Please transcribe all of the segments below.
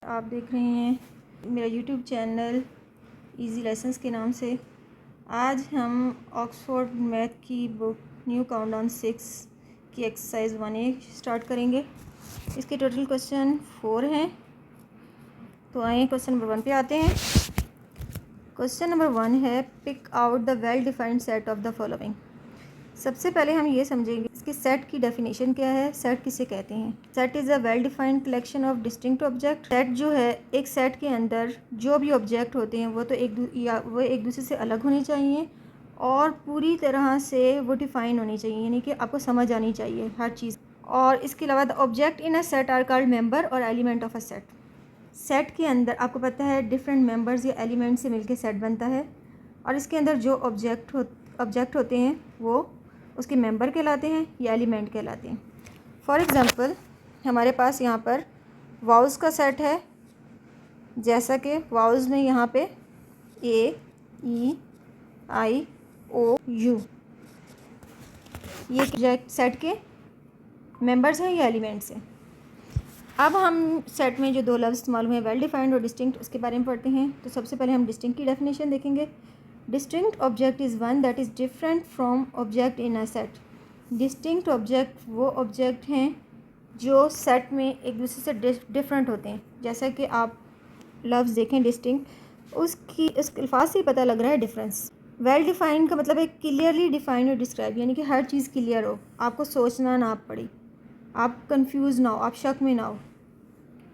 आप देख रहे हैं मेरा यूट्यूब चैनल इजी लेसन्स के नाम से। आज हम ऑक्सफोर्ड मैथ की बुक न्यू काउंटडाउन 6 की एक्सरसाइज 1A स्टार्ट करेंगे। इसके टोटल क्वेश्चन 4 हैं। तो आइए क्वेश्चन नंबर 1 पे आते हैं। क्वेश्चन नंबर 1 है pick out the well defined set of the following. सबसे पहले हम ये समझेंगे इसके सेट की डेफिनेशन क्या है, सेट किसे कहते हैं। Set is a well defined collection of distinct object. Set जो है एक सेट के अंदर जो भी ऑब्जेक्ट होते हैं वो तो एक दूसरे से अलग होने चाहिए और पूरी तरह से वो डिफाइन होनी चाहिए, यानी कि आपको समझ आनी चाहिए हर चीज़। और इसके अलावा the object in a set are called member और element of a set. Set के अंदर आपको पता है डिफरेंट मेंबर्स या एलिमेंट से मिलकर सेट बनता है और इसके अंदर जो ऑब्जेक्ट होते हैं वो उसके मेंबर कहलाते हैं या एलिमेंट कहलाते हैं। फॉर एग्ज़ाम्पल हमारे पास यहाँ पर वाउल्स का सेट है, जैसा कि वाउल्स में यहाँ पे ए ई आई ओ यू, ये सेट के मेंबर्स हैं या एलिमेंट्स हैं। अब हम सेट में जो दो लफ्ज़ इस्तेमाल हुए हैं वेल डिफाइंड और डिस्टिंक्ट, उसके बारे में पढ़ते हैं। तो सबसे पहले हम डिस्टिंक्ट की डेफिनेशन देखेंगे। Distinct object is one that is different from object in a set. Distinct object वो ऑब्जेक्ट हैं जो सेट में एक दूसरे से डिफरेंट होते हैं। जैसा कि आप लफ्ज़ देखें डिस्टिंक्ट, उसके अल्फाज से ही पता लग रहा है डिफरेंस। वेल डिफाइंड का मतलब है क्लियरली डिफाइंड और डिस्क्राइब, यानी कि हर चीज़ क्लियर हो, आपको सोचना ना पड़े, आप कंफ्यूज ना हो, आप शक में ना हो।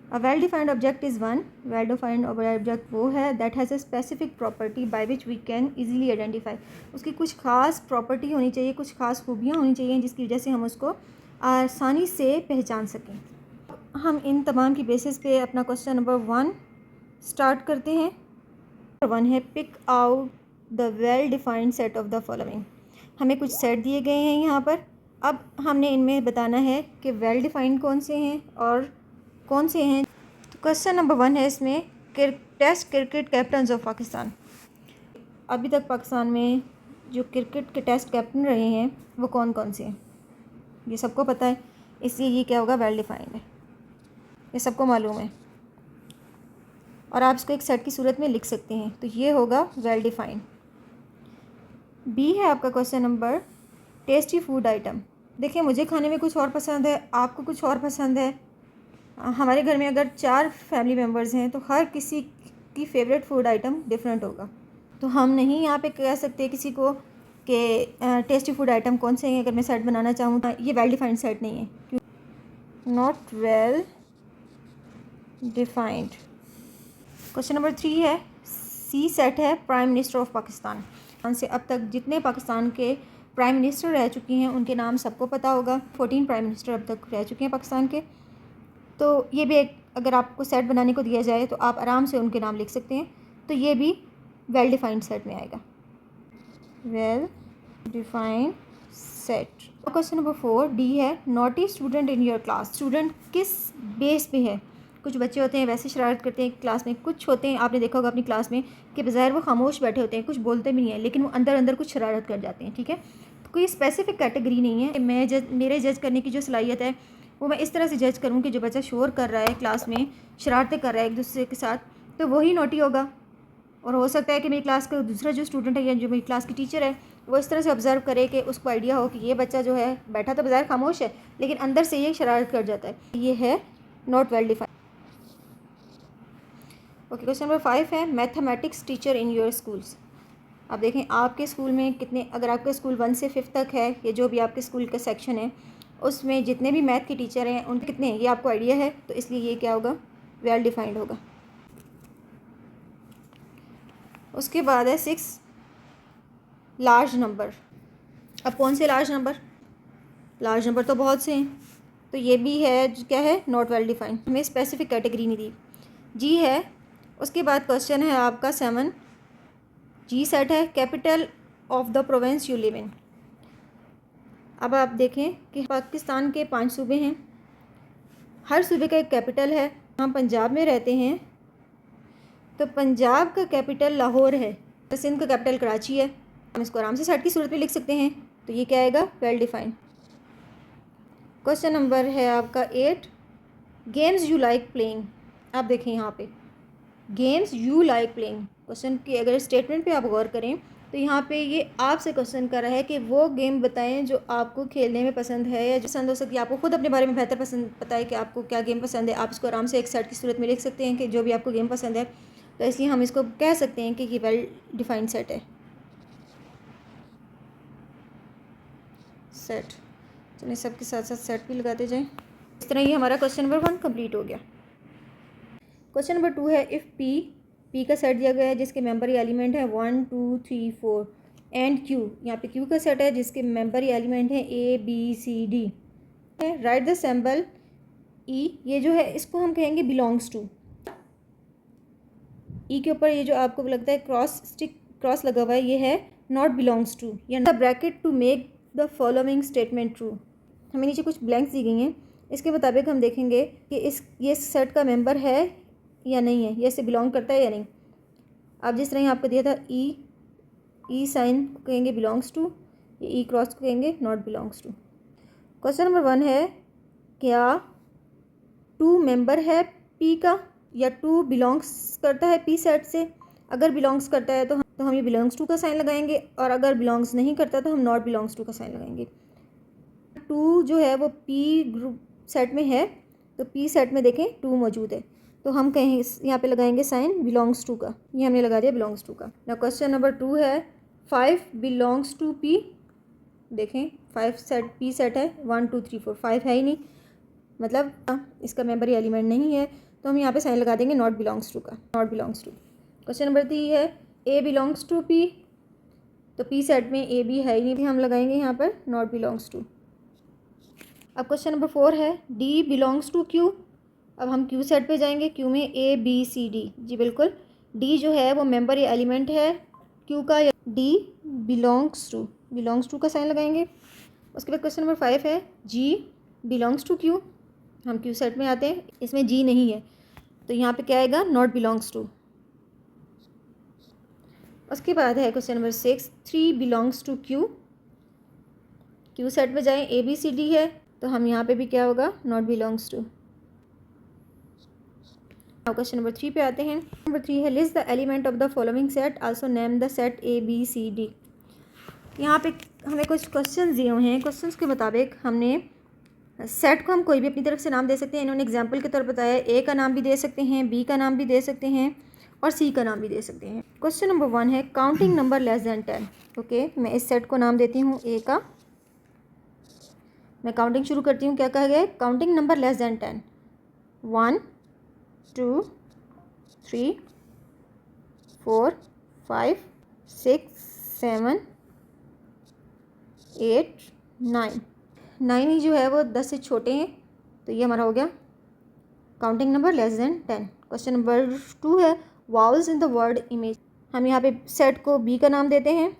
A well defined object is one, well defined object वो है that has a specific property by which we can easily identify. उसकी कुछ खास प्रॉपर्टी होनी चाहिए, कुछ खास खूबियाँ होनी चाहिए जिसकी वजह से हम उसको आसानी से पहचान सकें। हम इन तमाम की बेसिस पे अपना क्वेश्चन नंबर 1 स्टार्ट करते हैं। नंबर 1 है pick out the well defined set of the following. हमें कुछ सेट दिए गए हैं यहाँ पर। अब हमने इनमें बताना है कि वेल डिफाइंड कौन से हैं और कौन से हैं। तो क्वेश्चन नंबर 1 है इसमें test cricket captains of Pakistan. अभी तक पाकिस्तान में जो क्रिकेट के टेस्ट कैप्टन रहे हैं वो कौन कौन से हैं, ये सबको पता है, इसलिए ये क्या होगा, वेल डिफाइंड है, ये सबको मालूम है और आप इसको एक सेट की सूरत में लिख सकते हैं। तो ये होगा वेल डिफाइंड। बी है आपका question number tasty food item. देखिए मुझे खाने में कुछ और पसंद है, आपको कुछ और पसंद है। हमारे घर में अगर 4 फैमिली मेम्बर्स हैं तो हर किसी की फेवरेट फूड आइटम डिफरेंट होगा। तो हम नहीं यहाँ पे कह सकते किसी को कि टेस्टी फूड आइटम कौन से हैं। अगर मैं सेट बनाना चाहूँ तो ये वेल डिफाइंड सेट नहीं है, not well defined. Question number 3 है सी सेट है प्राइम मिनिस्टर ऑफ पाकिस्तान। से अब तक जितने पाकिस्तान के प्राइम मिनिस्टर रह चुके हैं उनके नाम सबको पता होगा। 14 प्राइम मिनिस्टर अब तक रह चुके हैं पाकिस्तान के। तो ये भी एक अगर आपको सेट बनाने को दिया जाए तो आप आराम से उनके नाम लिख सकते हैं। तो ये भी वेल डिफाइंड सेट में आएगा, well defined set. Question number 4 D है naughty student in your class. Student किस बेस पे है। कुछ बच्चे होते हैं वैसे शरारत करते हैं क्लास में, कुछ होते हैं आपने देखा होगा अपनी क्लास में कि बज़ाहिर वो खामोश बैठे होते हैं, कुछ बोलते भी नहीं है, लेकिन वो अंदर अंदर कुछ शरारत कर जाते हैं। ठीक है, तो कोई स्पेसिफिक कैटेगरी नहीं है। मेरे जज करने की जो सलाहियत है वो मैं इस तरह से जज करूँ कि जो बच्चा शोर कर रहा है क्लास में, शरारतें कर रहा है एक दूसरे के साथ, तो वही नोटी होगा। और हो सकता है कि मेरी क्लास का दूसरा जो स्टूडेंट है या जो मेरी क्लास की टीचर है वो इस तरह से ऑब्ज़र्व करे कि उसको आइडिया हो कि ये बच्चा जो है बैठा तो बज़ाहिर खामोश है लेकिन अंदर से ये शरारत कर जाता है, ये है not well defined. Okay, question number 5 है mathematics teacher in your schools. अब देखें आपके स्कूल में कितने, अगर आपका स्कूल 1 से 5 तक है या जो भी आपके स्कूल का सेक्शन है उसमें जितने भी मैथ के टीचर हैं उन कितने हैं ये आपको आइडिया है, तो इसलिए ये क्या होगा, वेल डिफाइंड होगा। उसके बाद है 6 लार्ज नंबर। अब कौन से लार्ज नंबर, लार्ज नंबर तो बहुत से हैं, तो ये भी है क्या है, नॉट वेल डिफाइंड, हमें स्पेसिफिक कैटेगरी नहीं दी। जी है, उसके बाद क्वेश्चन है आपका 7 जी सेट है capital of the province you live in. अब आप देखें कि पाकिस्तान के 5 सूबे हैं, हर सूबे का एक कैपिटल है। हम पंजाब में रहते हैं तो पंजाब का कैपिटल लाहौर है, तो सिंध का कैपिटल कराची है। हम इसको आराम से सेट की सूरत में लिख सकते हैं, तो ये क्या आएगा, वेल डिफाइंड। क्वेश्चन नंबर है आपका 8 गेम्स यू लाइक प्लेइंग। आप देखें यहाँ पे games you like playing, question की अगर स्टेटमेंट पे आप गौर करें तो यहाँ पे ये आपसे क्वेश्चन कर रहा है कि वो गेम बताएं जो आपको खेलने में पसंद है या जो पसंद हो सकती है। आपको खुद अपने बारे में बेहतर पसंद पता है कि आपको क्या गेम पसंद है। आप इसको आराम से एक सेट की सूरत में लिख सकते हैं कि जो भी आपको गेम पसंद है, तो इसलिए हम इसको कह सकते हैं कि ये वेल डिफाइंड सेट है। सेट, चलिए सबके साथ साथ सेट भी लगाते जाएँ। इस तरह ये हमारा क्वेश्चन नंबर 1 कंप्लीट हो गया। क्वेश्चन नंबर 2 है, इफ़ पी का सेट दिया गया है जिसके मेंबर या एलिमेंट है 1 2 3 4 एंड क्यू, यहाँ पे क्यू का सेट है जिसके मेंबर या एलिमेंट है ए बी सी डी है। राइट द सिंबल ई, ये जो है इसको हम कहेंगे बिलोंग्स टू। ई के ऊपर ये जो आपको लगता है क्रॉस लगा हुआ है, ये है नॉट बिलोंग्स टू, या the bracket to make the following statement true. हमें नीचे कुछ ब्लैंक्स दी गई हैं, इसके मुताबिक हम देखेंगे कि ये सेट का मेंबर है या नहीं है, ये इसे बिलोंग करता है या नहीं। अब जिस तरह आपको दिया था ई साइन को कहेंगे बिलोंग्स टू, ये ई क्रॉस को कहेंगे not belongs to. Question number 1 है, क्या 2 मेंबर है पी का या 2 बिलोंग्स करता है पी सेट से। अगर बिलोंग्स करता है तो हम ये बिलोंग्स टू का साइन लगाएंगे, और अगर बिलोंग्स नहीं करता तो हम नॉट बिलोंग्स टू का साइन लगाएंगे। 2 जो है वो पी ग्रुप सेट में है, तो पी सेट में देखें 2 मौजूद है, तो हम कहें यहाँ पे लगाएंगे साइन बिलोंग्स टू का, ये हमने लगा दिया बिलोंग्स टू का। ना क्वेश्चन नंबर 2 है, 5 बिलोंग्स टू पी। देखें 5 सेट पी सेट है, 1 2 3 4, 5 है ही नहीं, मतलब इसका मेंबर या एलिमेंट नहीं है, तो हम यहाँ पे साइन लगा देंगे नॉट बिलोंग्स टू का, not belongs to. Question number 3 है, ए बिलोंग्स टू पी, तो पी सेट में ए बी है ही नहीं, हम लगाएंगे यहाँ पर नॉट बिलोंग्स टू। अब क्वेश्चन नंबर 4 है, डी बिलोंग्स टू क्यू। अब हम क्यू सेट पे जाएंगे, क्यू में ए बी सी डी, जी बिल्कुल, डी जो है वो मेंबर या एलिमेंट है क्यू का, या डी बिलोंग्स टू का साइन लगाएंगे। उसके बाद क्वेश्चन नंबर 5 है, जी बिलोंग्स टू क्यू। हम क्यू सेट में आते हैं, इसमें जी नहीं है, तो यहाँ पे क्या आएगा नॉट बिलोंग्स टू। उसके बाद है question number 6, 3 belongs to Q set में जाएं, ए बी सी डी है, तो हम यहाँ पे भी क्या होगा not belongs to. Question number 3 पे आते हैं। नंबर 3 है, list the element of the following set, also name the set A B C D. यहाँ पे हमें कुछ क्वेश्चन दिए हुए हैं, क्वेश्चंस के मुताबिक हमने सेट को हम कोई भी अपनी तरफ से नाम दे सकते हैं। इन्होंने एग्जाम्पल के तौर पर बताया, ए का नाम भी दे सकते हैं, बी का नाम भी दे सकते हैं, और सी का नाम भी दे सकते हैं। क्वेश्चन नंबर 1 है, counting number less than 10। Okay, मैं इस सेट को नाम देती हूँ ए का, मैं काउंटिंग शुरू करती हूँ। क्या कहा गया है, काउंटिंग नंबर लेस दैन 10, 1 2 3 4 5 6 7 8 9 ही जो है वो 10 से छोटे हैं, तो ये हमारा हो गया counting number less than 10। Question number 2 है, vowels in the word image. हम यहाँ पे सेट को बी का नाम देते हैं,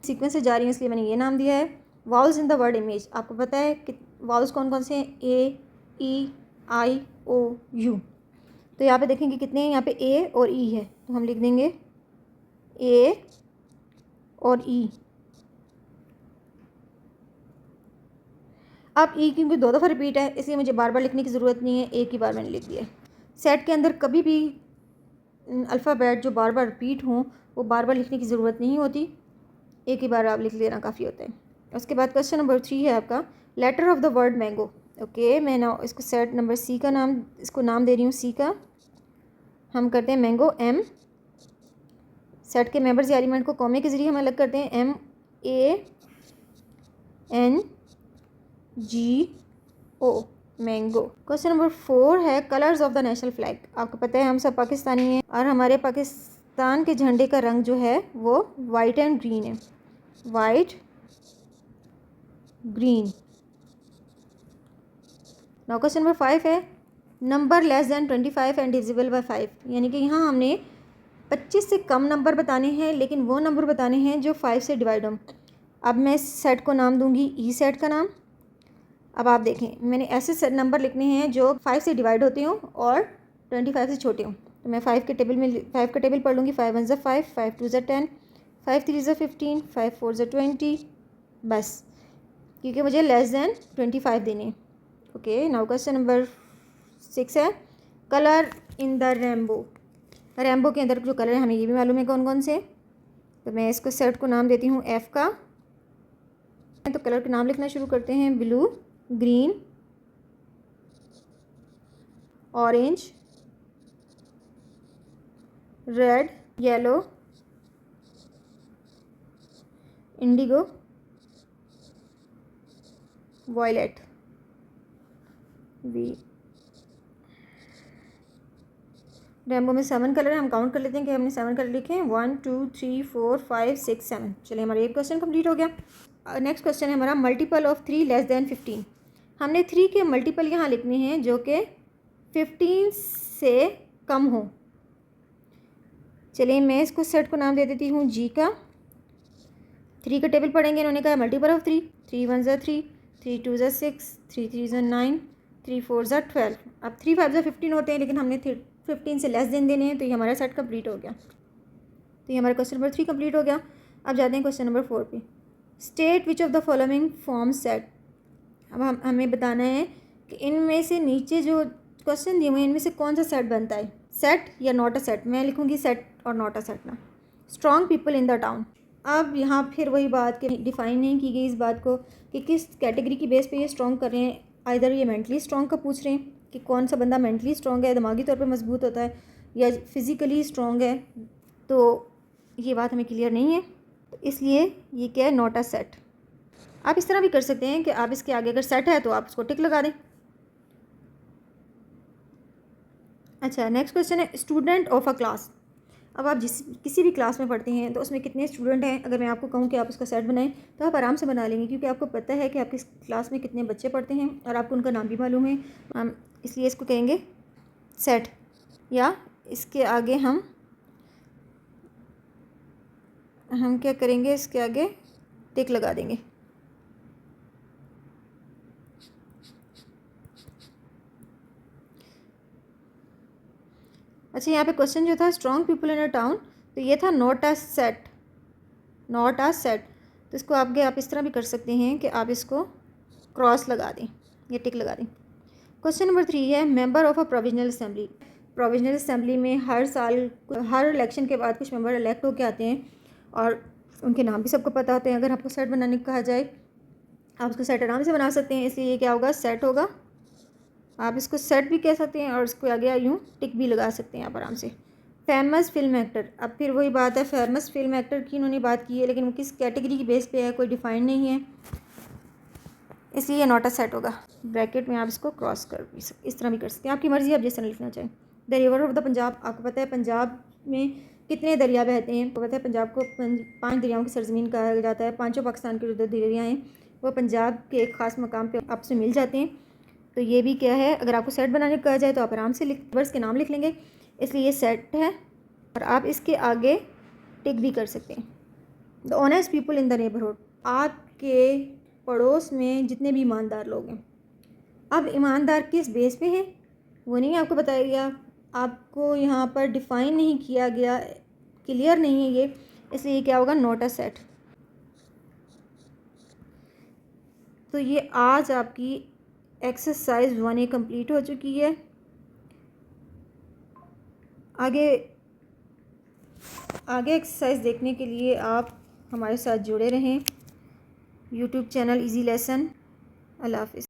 सीक्वेंस से जा रही है इसलिए मैंने ये नाम दिया है। Vowels in the word image, आपको पता है कि वावल्स कौन कौन से हैं, ए ई आई ओ यू। तो यहाँ पे देखेंगे कितने हैं, यहाँ पे ए और ई है, तो हम लिख देंगे ए और ई। अब ई क्योंकि 2 दफ़ा रिपीट है, इसलिए मुझे बार बार लिखने की ज़रूरत नहीं है, एक ही बार मैंने लिख दिया। सेट के अंदर कभी भी अल्फ़ाबेट जो बार बार रिपीट हों वो बार बार लिखने की ज़रूरत नहीं होती, एक ही बार आप लिख लेना काफ़ी होता है। उसके बाद क्वेश्चन नंबर 3 है आपका, letter of the word mango. Okay, मैं ना इसको सेट नंबर सी का नाम, इसको नाम दे रही हूँ सी का, हम करते हैं मैंगो एम। सेट के मेंबर्स या एलिमेंट को कॉमे के ज़रिए हम अलग करते हैं, M A N G O, mango. Question number 4 है, colours of the national flag. आपको पता है हम सब पाकिस्तानी हैं, और हमारे पाकिस्तान के झंडे का रंग जो है वो वाइट एंड ग्रीन है, white green. Now question number 5 है, number less than 25 and divisible by 5। यानी कि यहाँ हमने 25 से कम नंबर बताने हैं, लेकिन वो नंबर बताने हैं जो 5 से डिवाइड हों। अब मैं इस सेट को नाम दूंगी ई सेट का नाम। अब आप देखें, मैंने ऐसे नंबर लिखने हैं जो 5 से डिवाइड होते हों और 25 से छोटे हों। तो मैं 5 के टेबल पढ़ लूँगी, 5 1 ज़ा 5, 5 2 ज़ा 10, 5 3 ज़ा 15, 5 4 ज़ा 20, बस, क्योंकि मुझे लेस दैन 25 देने। ओके, नाउ क्वेश्चन नंबर 6 है, colour in the rainbow, rainbow के अंदर जो कलर है हमें ये भी मालूम है कौन कौन से। तो मैं इसको सेट को नाम देती हूँ एफ का। तो कलर के नाम लिखना शुरू करते हैं। Blue, green, orange, red, yellow, indigo, violet. Rainbow में 7 कलर है, हम काउंट कर लेते हैं कि हमने 7 कलर लिखे हैं। 1 2 3 4 5 6 7। चलिए हमारा एक क्वेश्चन कंप्लीट हो गया। नेक्स्ट क्वेश्चन है हमारा मल्टीपल ऑफ 3 लेस देन 15। हमने 3 के मल्टीपल यहाँ लिखने हैं जो कि 15 से कम हो। चलिए मैं इसको सेट को नाम दे देती हूँ जी का। 3 का टेबल पढ़ेंगे, इन्होंने कहा मल्टीपल ऑफ 3। 3 1 ज़ा 3, 3 2 ज़ा 6, 3 3 ज़ा 9, 3 4 ज़ा 12। अब 3 5 ज़ा 15 होते हैं, लेकिन हमने 15 से लेस देन देने हैं, तो ये हमारा सेट कंप्लीट हो गया। तो ये हमारा क्वेश्चन नंबर 3 कंप्लीट हो गया। अब जाते हैं क्वेश्चन नंबर 4 पे। State which of the following form set. अब हमें बताना है कि इनमें से नीचे जो क्वेश्चन दिए हुए हैं इनमें से कौन सा सेट बनता है, सेट या नॉट अ सेट। मैं लिखूँगी सेट और नॉट अ सेट ना। Strong people in the town. अब यहाँ फिर वही बात कि डिफ़ाइन नहीं की गई इस बात को कि किस कैटेगरी की बेस पे ये स्ट्रॉन्ग कर रहे हैं। आइदर ये मेंटली स्ट्रॉन्ग का पूछ रहे हैं कि कौन सा बंदा मेंटली स्ट्रॉन्ग है, दिमागी तौर पे मजबूत होता है, या फिज़िकली स्ट्रॉन्ग है। तो ये बात हमें क्लियर नहीं है, तो इसलिए ये क्या है, नॉट अ सेट। आप इस तरह भी कर सकते हैं कि आप इसके आगे अगर सेट है तो आप उसको टिक लगा दें। अच्छा, नेक्स्ट क्वेश्चन है स्टूडेंट ऑफ अ क्लास। अब आप किसी भी क्लास में पढ़ते हैं तो उसमें कितने स्टूडेंट हैं, अगर मैं आपको कहूँ कि आप उसका सेट बनाएं तो आप आराम से बना लेंगे, क्योंकि आपको पता है कि आपकी क्लास में कितने बच्चे पढ़ते हैं और आपको उनका नाम भी मालूम है। हम इसलिए इसको कहेंगे सेट, या इसके आगे हम क्या करेंगे, इसके आगे टिक लगा देंगे। अच्छा, यहाँ पे क्वेश्चन जो था strong people in a town, तो ये था not a set, not a set. तो इसको आगे आप इस तरह भी कर सकते हैं कि आप इसको क्रॉस लगा दें या टिक लगा दें। क्वेश्चन नंबर 3 है member of a provisional assembly. Provisional assembly में हर साल हर इलेक्शन के बाद कुछ मेंबर इलेक्ट होकर आते हैं और उनके नाम भी सबको पता होते हैं। अगर आपको सेट बनाने को कहा जाए आप उसको सेट आराम से बना सकते हैं, इसलिए ये क्या होगा, सेट होगा। आप इसको सेट भी कह सकते हैं और इसको आगे यूँ टिक भी लगा सकते हैं आप आराम से। फेमस फिल्म एक्टर, अब फिर वही बात है, फेमस फिल्म एक्टर की उन्होंने बात की है, लेकिन वो किस कैटेगरी की बेस पे है कोई डिफाइन नहीं है, इसलिए ये नॉट अ सेट होगा। ब्रैकेट में आप इसको क्रॉस कर इस तरह भी कर सकते हैं, आपकी मर्ज़ी, आप जिस तरह लिखना चाहें। The river of the Punjab, आपको पता है पंजाब में कितने दरिया बहते हैं। आपको पता है पंजाब को 5 दरियाओं की सरजमीन कहा जाता है। 5 पाकिस्तान के जो दरिया हैं वो पंजाब के एक ख़ास मकाम पे आपस में मिल जाते हैं। तो ये भी क्या है, अगर आपको सेट बनाने को कहा जाए तो आप आराम से वर्ड्स के नाम लिख लेंगे, इसलिए ये सेट है। और आप इसके आगे टिक भी कर सकते हैं। The honest people in the neighbourhood, आपके पड़ोस में जितने भी ईमानदार लोग हैं। अब ईमानदार किस बेस पे हैं वो नहीं आपको बताया गया, आपको यहाँ पर डिफ़ाइन नहीं किया गया, क्लियर नहीं है ये, इसलिए क्या होगा, नॉट अ सेट। तो ये आज आपकी एक्सरसाइज 1A कंप्लीट हो चुकी है। आगे एक्सरसाइज देखने के लिए आप हमारे साथ जुड़े रहें। YouTube channel Easy Lesson. अल्लाह हाफ़िज़।